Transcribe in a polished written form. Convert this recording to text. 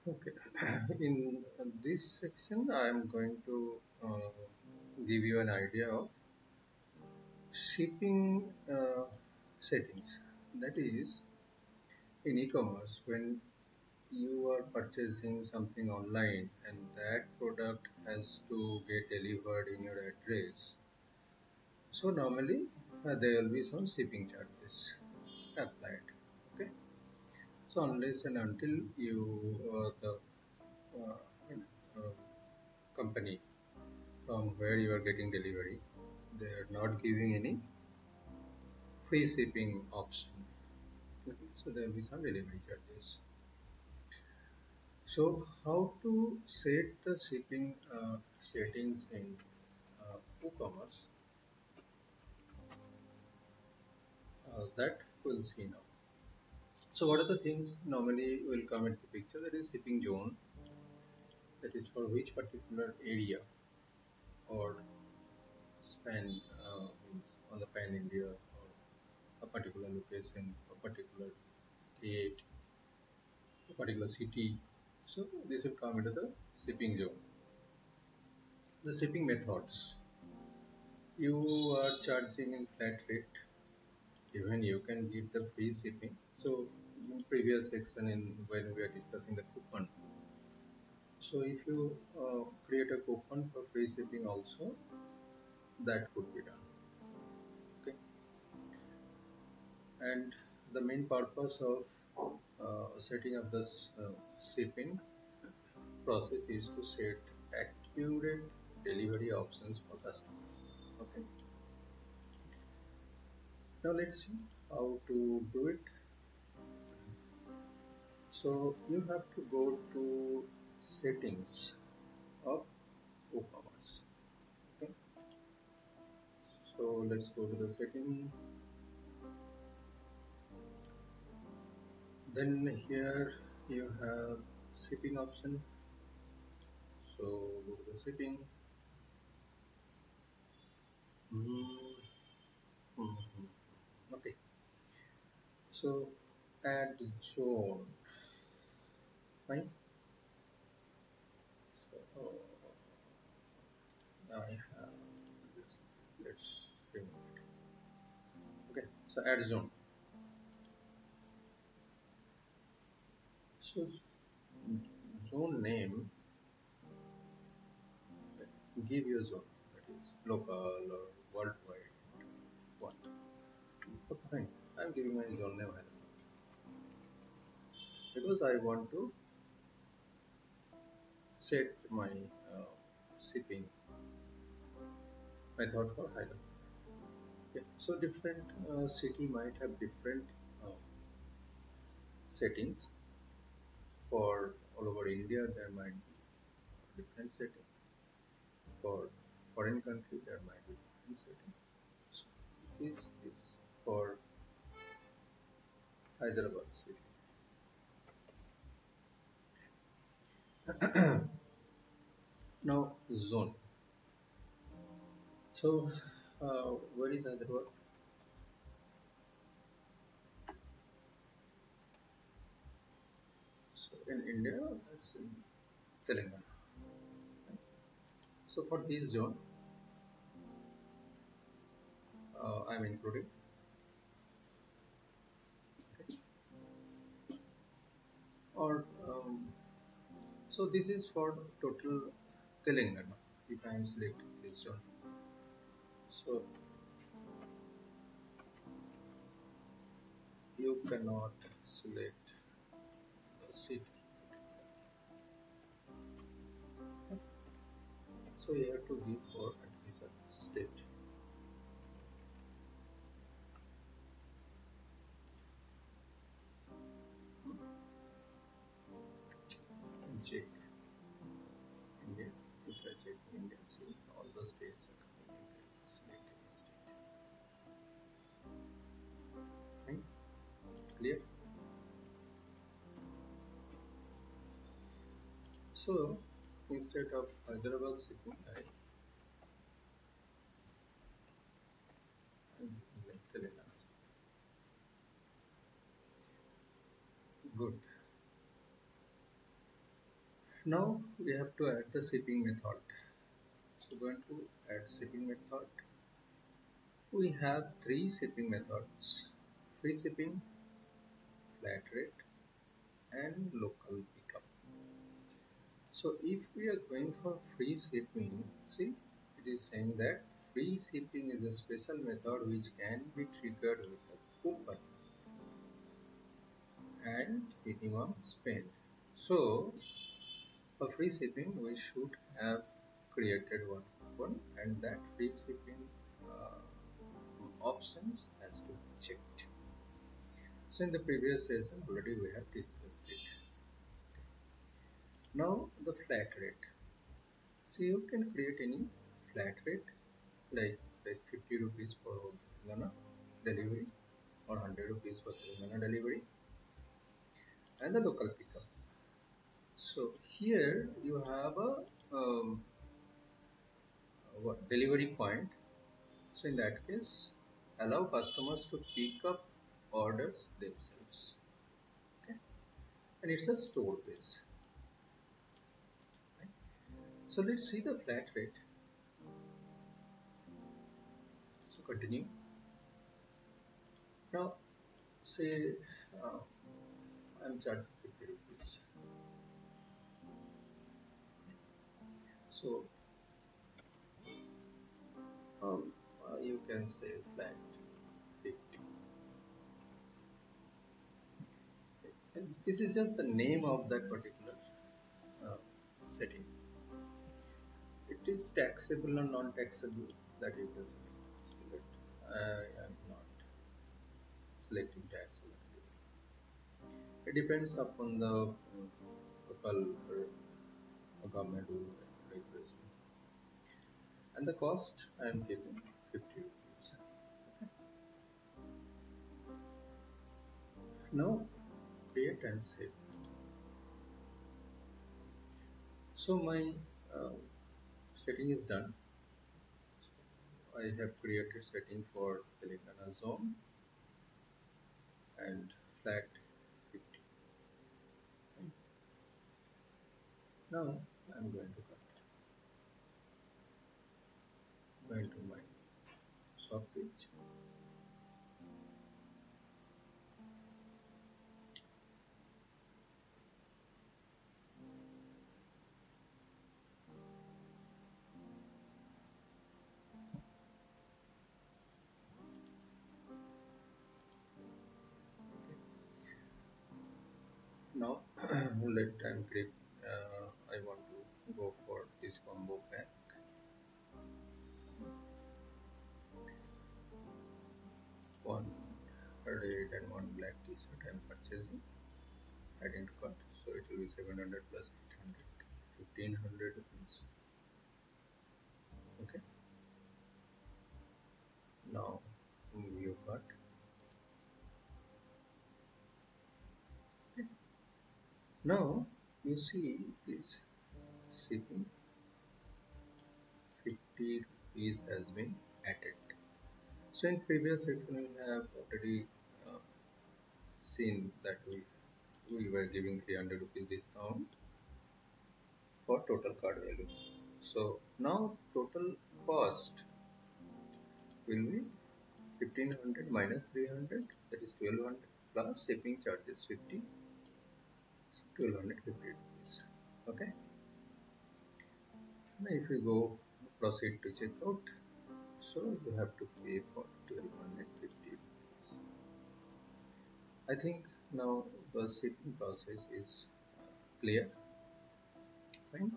Okay, in this section, I am going to give you an idea of shipping settings. That is, in e-commerce, when you are purchasing something online and that product has to get delivered in your address, so normally there will be some shipping charges applied. Okay, so unless and until the uh, uh, company from where you are getting delivery, they are not giving any free shipping option. Okay, so there will be some delivery charges. So how to set the shipping settings in WooCommerce, that we'll see now. So what are the things normally will come into the picture? That is shipping zone, that is for which particular area or span, means on the pan India or a particular location, a particular state, a particular city. So this will come into the shipping zone. The shipping methods. You are charging in flat rate. Even you can give the free shipping. So in previous section, in when we are discussing the coupon. So if you create a coupon for free shipping also, that could be done. Okay. And the main purpose of setting up this shipping process is to set accurate delivery options for customer. Okay. Now let's see how to do it. So you have to go to settings of WooCommerce. Okay. So let's go to the setting. Then here you have shipping option. So go to the shipping. Mm, mhm. Okay. So add zone. Fine. So I have this. Let's remove it. Okay. So add zone. So zone name, give your zone, that is local or worldwide, what. Okay, fine. I'm giving my zone name Hyderabad because I want to set my shipping method for Hyderabad. Okay. So different city might have different uh, settings. For all over India, there might be different setting. For foreign country, there might be different setting. So this is for Hyderabad city. Now zone. So where is Hyderabad? So in India, it's in Telangana. Right? So for this zone, I'm including. Okay. Or so this is for total Telangana. If I am selecting this zone, so you cannot select the city. Okay. So you have to give for at least a state. Hmm? And check India. If I check India, see all the states are coming in there. Select any state. Fine. Clear. So instead of Hyderabad city, I'm like Telangana city. Good. Now we have to add the shipping method. So going to add shipping method. We have three shipping methods: free shipping, flat rate, and local pickup. So if we are going for free shipping, see, it is saying that free shipping is a special method which can be triggered with a coupon and minimum spend. So for free shipping, we should have created one coupon, and that free shipping options has to be checked. So in the previous session already we have discussed it. Now the flat rate. So you can create any flat rate like 50 rupees for Telangana delivery or 100 rupees for Telangana delivery and the local pickup. So here you have a delivery point. So in that case, allow customers to pick up orders themselves. Okay, and it's a store base. Right? So let's see the flat rate. So continue. Now say uh, I'm charging 50 rupees. So you can say flat 50. And this is just the name of that particular uh, setting. It is taxable or non-taxable, that you can select. I am not selecting tax. It depends upon the local government rule and regulation. And the cost I am keeping 50 rupees. Now create and save. So my uh, setting is done. I have created setting for Telangana zone and flat 50. Now I'm going to cut. Going to my shop page. Now let time click. I want to go for this combo pack. One red and one black t-shirt I am purchasing. Adding to cart. So it will be 700 plus 800, 1500 rupees. Okay. Now view cart. Okay. Now you see this shipping 50 rupees has been added. So in previous section we have already seen that we were giving 300 rupees discount for total card value. So now total cost will be 1500 minus 300, that is 1200, plus shipping charges 50, so 1250 rupees. Okay. Now if you go proceed to checkout, so you have to pay for 1250 rupees. I think now the shipping process is clear. Fine.